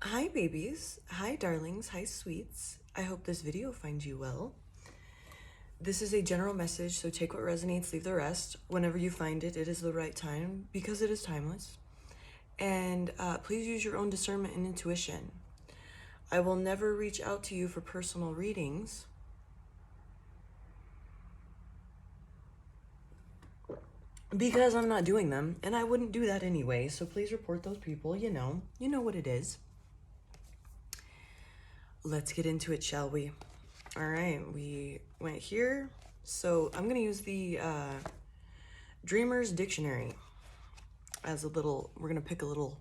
Hi babies, hi darlings, hi sweets. I hope this video finds you well. This is a general message, so take what resonates, leave the rest. Whenever you find it, it is the right time because it is timeless. And please use your own discernment and intuition. I will never reach out to you for personal readings. Because I'm not doing them, and I wouldn't do that anyway, so please report those people, you know what it is. Let's get into it, shall we? All right, we went here. So I'm gonna use the Dreamer's Dictionary as a little, we're gonna pick a little,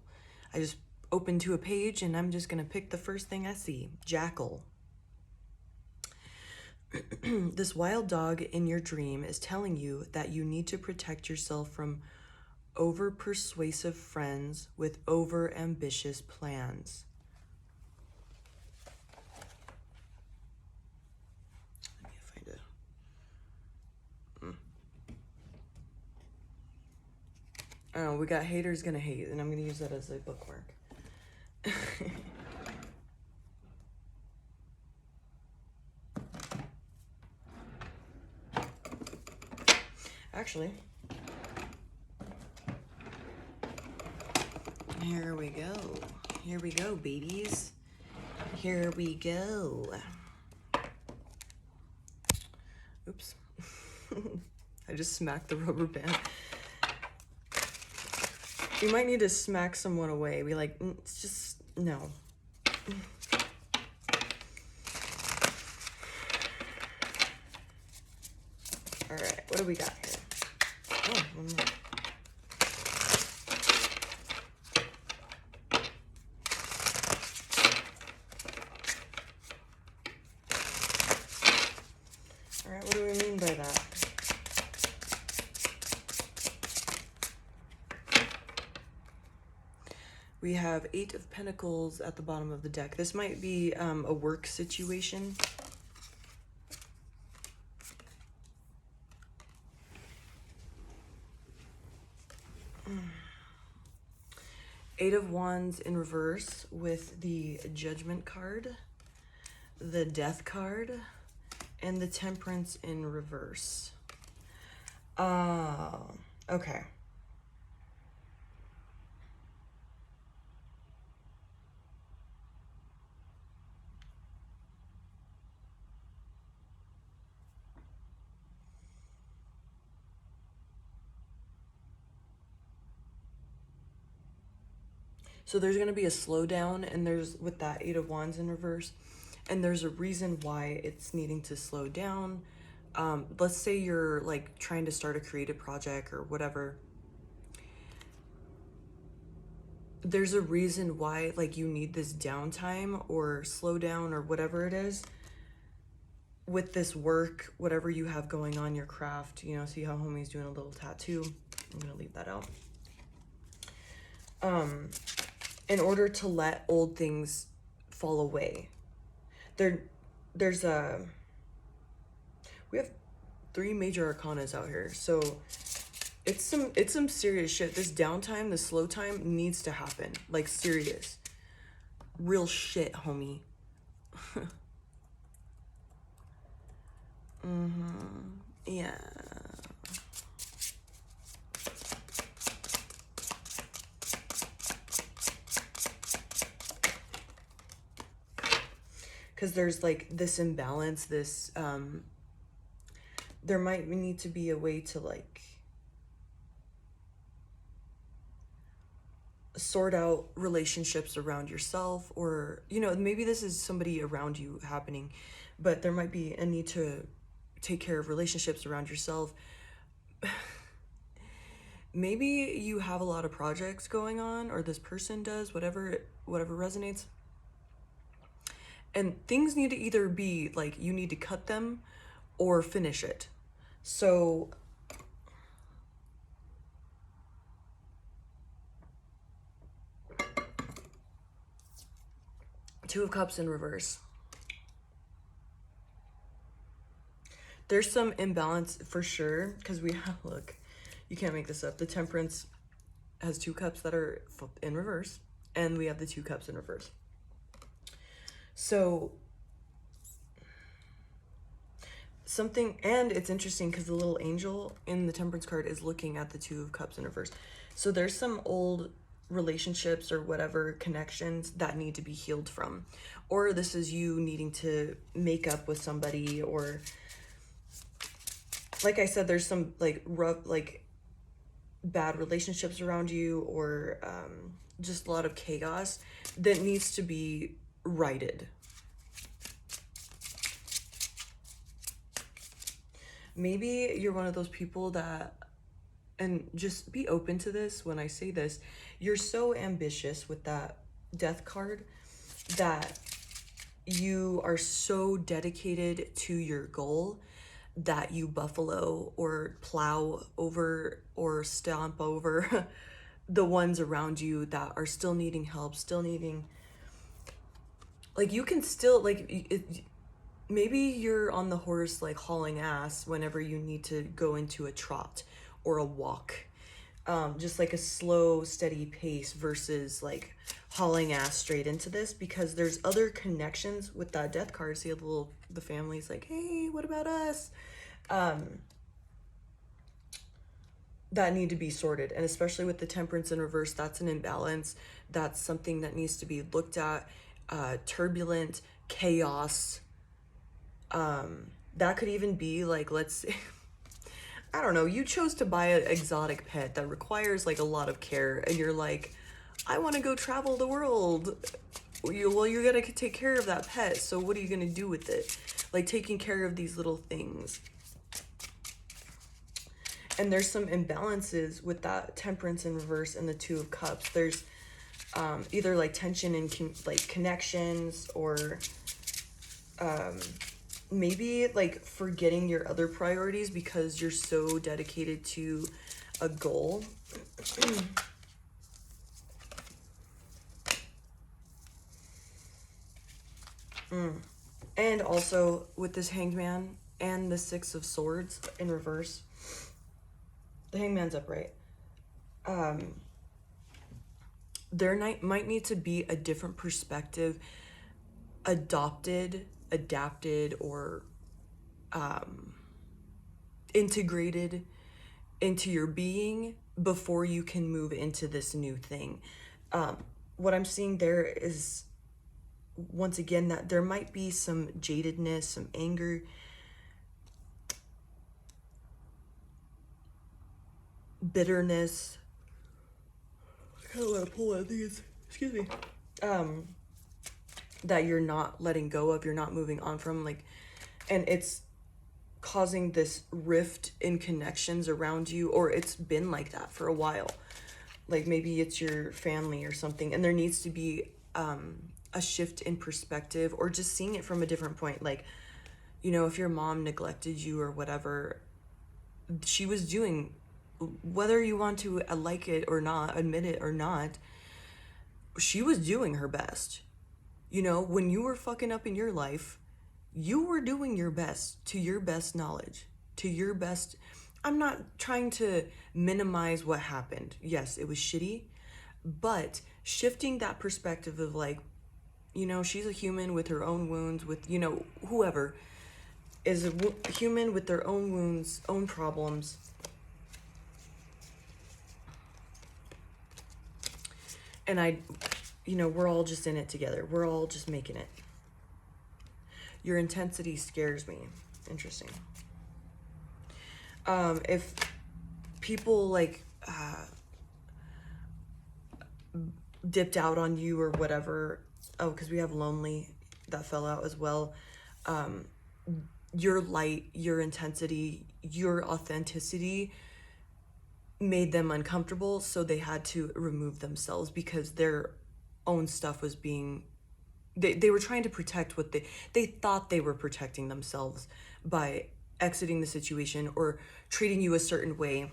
I just opened to a page and I'm just gonna pick the first thing I see. Jackal. This wild dog in your dream is telling you that you need to protect yourself from over-persuasive friends with over-ambitious plans. Let me find it. Oh, we got haters gonna hate, and I'm gonna use that as a bookmark. Actually, here we go. Here we go, babies. Here we go. Oops. I just smacked the rubber band. You might need to smack someone away. Be like, it's just, no. All right, what do we got here? Oh, one more. All right, what do we mean by that? We have 8 of Pentacles at the bottom of the deck. This might be a work situation. Eight of Wands in reverse with the Judgment card, the Death card, and the Temperance in reverse. Okay. So there's going to be a slowdown, and there's with that 8 of Wands in reverse, and there's a reason why it's needing to slow down. Let's say you're like trying to start a creative project or whatever. There's a reason why like you need this downtime or slow down or whatever it is with this work, whatever you have going on, your craft. You know, see how homie's doing a little tattoo. I'm going to leave that out. In order to let old things fall away. There's we have 3 major arcanas out here, so it's some serious shit. This downtime, this slow time needs to happen, like serious, real shit, homie. Yeah. Because there's like this imbalance, this there might need to be a way to like sort out relationships around yourself, or you know, maybe this is somebody around you happening, but there might be a need to take care of relationships around yourself. Maybe you have a lot of projects going on, or this person does, whatever resonates. And things need to either be like you need to cut them or finish it. So Two of Cups in reverse. There's some imbalance for sure, because we have, look, you can't make this up. The Temperance has 2 cups that are in reverse, and we have the 2 cups in reverse. So something, and it's interesting because the little angel in the Temperance card is looking at the Two of Cups in reverse. So there's some old relationships or whatever connections that need to be healed from, or this is you needing to make up with somebody, or like I said, there's some like rough, like bad relationships around you, or just a lot of chaos that needs to be righted. Maybe you're one of those people that, and just be open to this when I say this, you're so ambitious with that Death card that you are so dedicated to your goal that you buffalo or plow over or stomp over the ones around you that are still needing help, still needing, like, you can still, like, maybe you're on the horse, like, hauling ass whenever you need to go into a trot or a walk. Just like a slow, steady pace versus like hauling ass straight into this, because there's other connections with that Death card. See, the family's like, hey, what about us? That need to be sorted. And especially with the Temperance in reverse, that's an imbalance. That's something that needs to be looked at. Turbulent, chaos. That could even be like, let's say, I don't know, you chose to buy an exotic pet that requires like a lot of care, and you're like, I want to go travel the world. Well, you're gonna take care of that pet, so what are you gonna do with it? Like, taking care of these little things. And there's some imbalances with that Temperance in reverse and the Two of Cups. There's either like tension in like connections, or maybe like forgetting your other priorities because you're so dedicated to a goal. And also with this Hanged Man and the Six of Swords in reverse, the Hangman's upright. There might need to be a different perspective adapted, or integrated into your being before you can move into this new thing. What I'm seeing there is, once again, that there might be some jadedness, some anger, bitterness. I kind of want to pull out these, excuse me, that you're not letting go of, you're not moving on from, like, and it's causing this rift in connections around you, or it's been like that for a while. Like, maybe it's your family or something, and there needs to be a shift in perspective, or just seeing it from a different point. Like, you know, if your mom neglected you or whatever, she was doing, whether you want to like it or not, admit it or not, she was doing her best. You know, when you were fucking up in your life, you were doing your best, to your best knowledge, to your best. I'm not trying to minimize what happened. Yes, it was shitty, but shifting that perspective of like, you know, she's a human with her own wounds, with, you know, whoever is a human with their own wounds, own problems. And you know, we're all just in it together. We're all just making it. Your intensity scares me. Interesting. If people like dipped out on you or whatever, oh, because we have lonely, that fell out as well. Your light, your intensity, your authenticity made them uncomfortable, so they had to remove themselves because their own stuff was being, they were trying to protect what they thought they were protecting themselves by exiting the situation or treating you a certain way.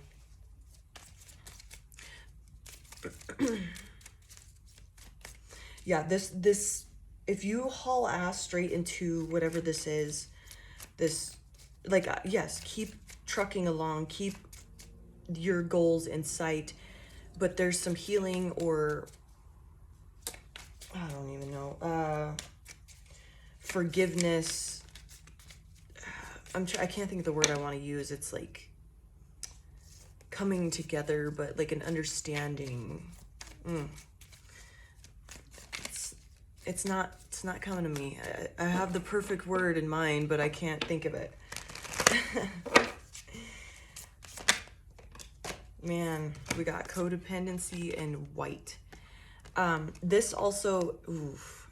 Yeah, this if you haul ass straight into whatever this is, this, like, yes, keep trucking along, keep your goals in sight, but there's some healing, or I don't even know, forgiveness. I can't think of the word I want to use. It's like coming together, but like an understanding. It's not coming to me. I have the perfect word in mind, but I can't think of it. Man, we got codependency and white. This also,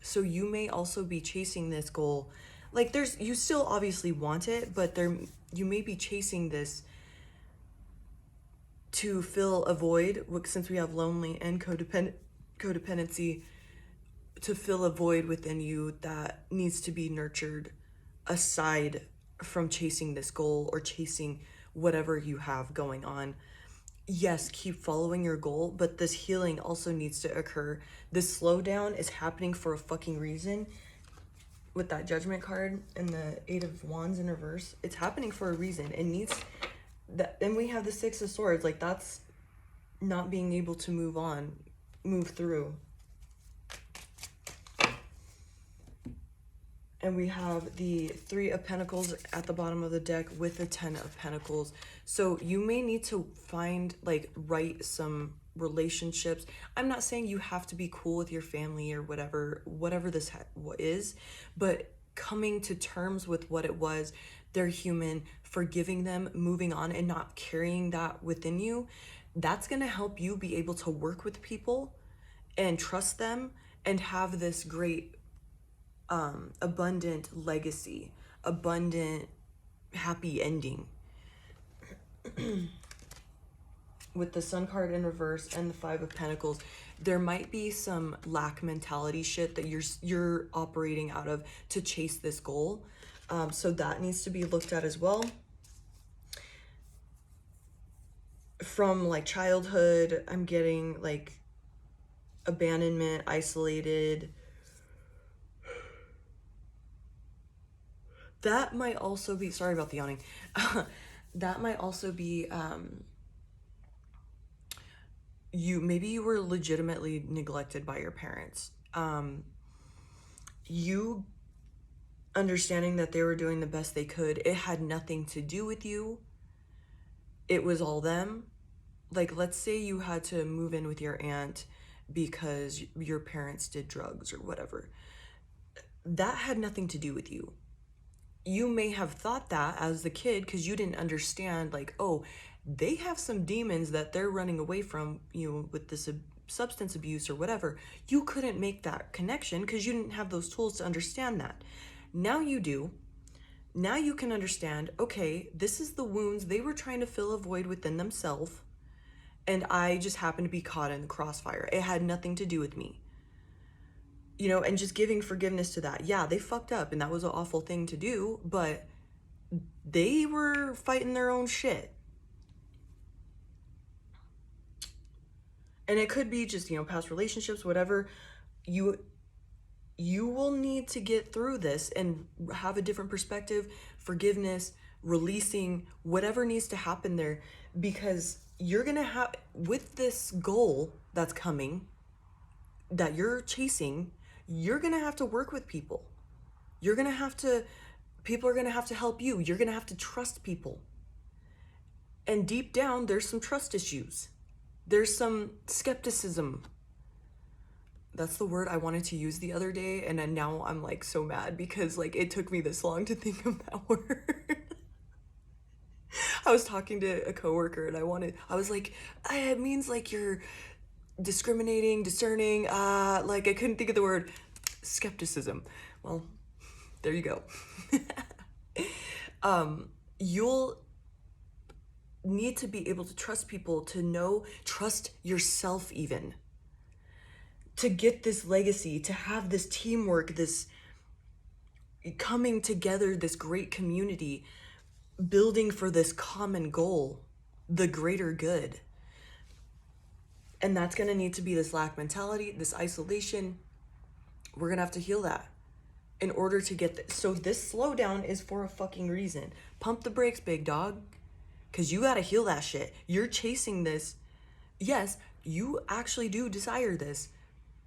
so you may also be chasing this goal. Like you still obviously want it, but you may be chasing this to fill a void, since we have lonely and codependency, to fill a void within you that needs to be nurtured aside from chasing this goal or chasing whatever you have going on. Yes, keep following your goal, but this healing also needs to occur. This slowdown is happening for a fucking reason. With that Judgment card and the 8 of Wands in reverse, it's happening for a reason. It needs that. And we have the 6 of Swords. Like, that's not being able to move through. And we have the 3 of Pentacles at the bottom of the deck with the 10 of Pentacles. So you may need to find, like, write some relationships. I'm not saying you have to be cool with your family or whatever this is, but coming to terms with what it was, they're human, forgiving them, moving on, and not carrying that within you, that's going to help you be able to work with people and trust them and have this great abundant legacy, abundant happy ending. With the Sun card in reverse and the 5 of Pentacles, there might be some lack mentality shit that you're operating out of to chase this goal. So that needs to be looked at as well. From like childhood, I'm getting like abandonment, isolated. That might also be, sorry about the yawning. That might also be, maybe you were legitimately neglected by your parents. You understanding that they were doing the best they could. It had nothing to do with you. It was all them. Like, let's say you had to move in with your aunt because your parents did drugs or whatever. That had nothing to do with you. You may have thought that as the kid because you didn't understand, like, oh, they have some demons that they're running away from, with this substance abuse or whatever. You couldn't make that connection because you didn't have those tools to understand that. Now you do. Now you can understand, okay, this is the wounds they were trying to fill a void within themselves, and I just happened to be caught in the crossfire. It had nothing to do with me. And just giving forgiveness to that. Yeah, they fucked up and that was an awful thing to do, but they were fighting their own shit. And it could be just, past relationships, whatever. You will need to get through this and have a different perspective, forgiveness, releasing, whatever needs to happen there, because you're going to have, with this goal that's coming, that you're chasing, you're going to have to work with people. People are going to have to help you. You're going to have to trust people. And deep down, there's some trust issues. There's some skepticism. That's the word I wanted to use the other day. And then now I'm like so mad because like it took me this long to think of that word. I was talking to a coworker and I was like, it means like you're discriminating, discerning, like I couldn't think of the word skepticism. Well, there you go. You'll need to be able to trust people, trust yourself even, to get this legacy, to have this teamwork, this coming together, this great community, building for this common goal, the greater good. And that's going to need to be this lack mentality, this isolation. We're going to have to heal that in order to get this. So this slowdown is for a fucking reason. Pump the brakes, big dog, because you got to heal that shit. You're chasing this. Yes, you actually do desire this.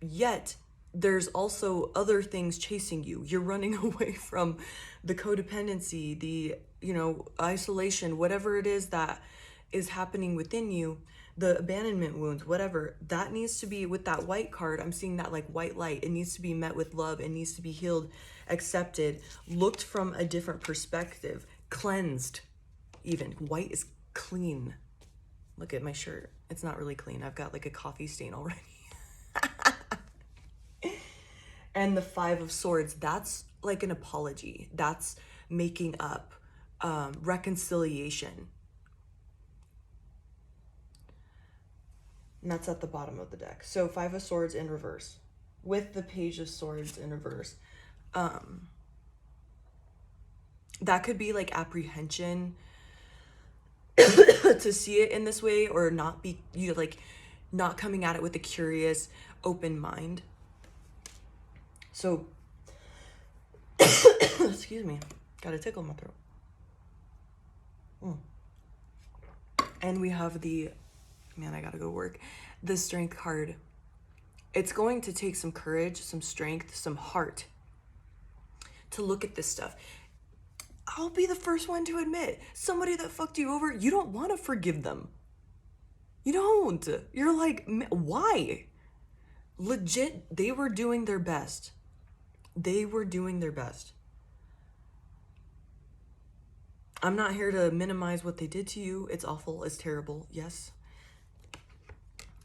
Yet there's also other things chasing you. You're running away from the codependency, the, isolation, whatever it is that is happening within you, the abandonment wounds, whatever. That needs to be, with that white card, I'm seeing that like white light. It needs to be met with love. It needs to be healed, accepted, looked from a different perspective, cleansed even. White is clean. Look at my shirt. It's not really clean. I've got like a coffee stain already. And the Five of Swords, that's like an apology. That's making up, reconciliation. And that's at the bottom of the deck. So Five of Swords in reverse with the Page of Swords in reverse. That could be like apprehension to see it in this way, or not be, not coming at it with a curious, open mind. So, excuse me, got a tickle in my throat. And we have the, man, I gotta go work, the Strength card. It's going to take some courage, some strength, some heart to look at this stuff. I'll be the first one to admit, somebody that fucked you over, you don't want to forgive them. You don't. You're like, why? Legit, they were doing their best. They were doing their best. I'm not here to minimize what they did to you. It's awful. It's terrible. Yes.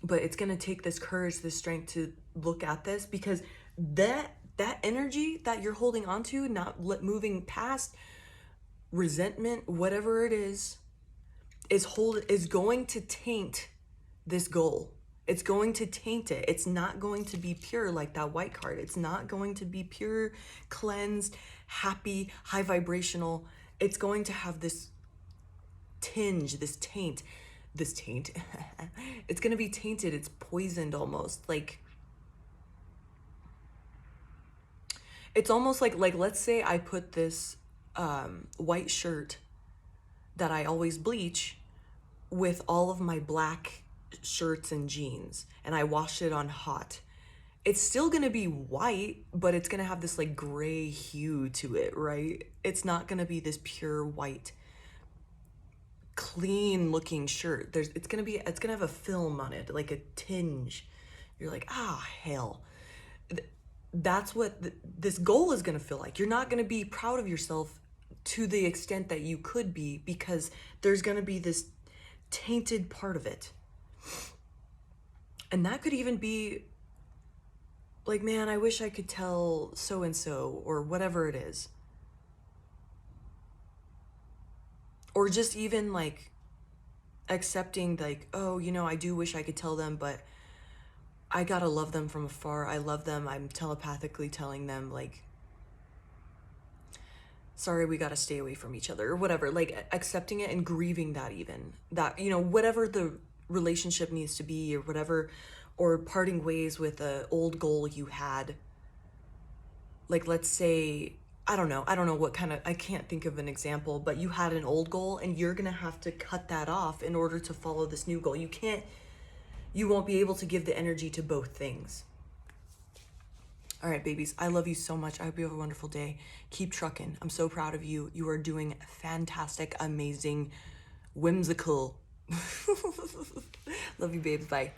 But it's going to take this courage, this strength to look at this, because that energy that you're holding on to, not moving past, resentment, whatever it is going to taint this goal. It's going to taint it. It's not going to be pure like that white card. It's not going to be pure, cleansed, happy, high vibrational. It's going to have this tinge, this taint. It's going to be tainted. It's poisoned almost. Like, it's almost like let's say I put this white shirt that I always bleach with all of my black shirts and jeans, and I washed it on hot. It's still gonna be white, but it's gonna have this like gray hue to it, right? It's not gonna be this pure white, clean looking shirt. It's gonna have a film on it, like a tinge. You're like, hell. That's what this goal is gonna feel like. You're not gonna be proud of yourself to the extent that you could be, because there's gonna be this tainted part of it. And that could even be like, man, I wish I could tell so-and-so, or whatever it is. Or just even like accepting like, oh, I do wish I could tell them, but I gotta love them from afar. I love them. I'm telepathically telling them like, sorry, we gotta stay away from each other, or whatever. Like accepting it and grieving that, even that, whatever the relationship needs to be, or whatever, or parting ways with an old goal you had. Like, let's say, I don't know what kind of, I can't think of an example, but you had an old goal and you're gonna have to cut that off in order to follow this new goal. You won't be able to give the energy to both things. All right, babies, I love you so much. I hope you have a wonderful day. Keep trucking. I'm so proud of you. You are doing fantastic, amazing, whimsical. Love you, babes. Bye.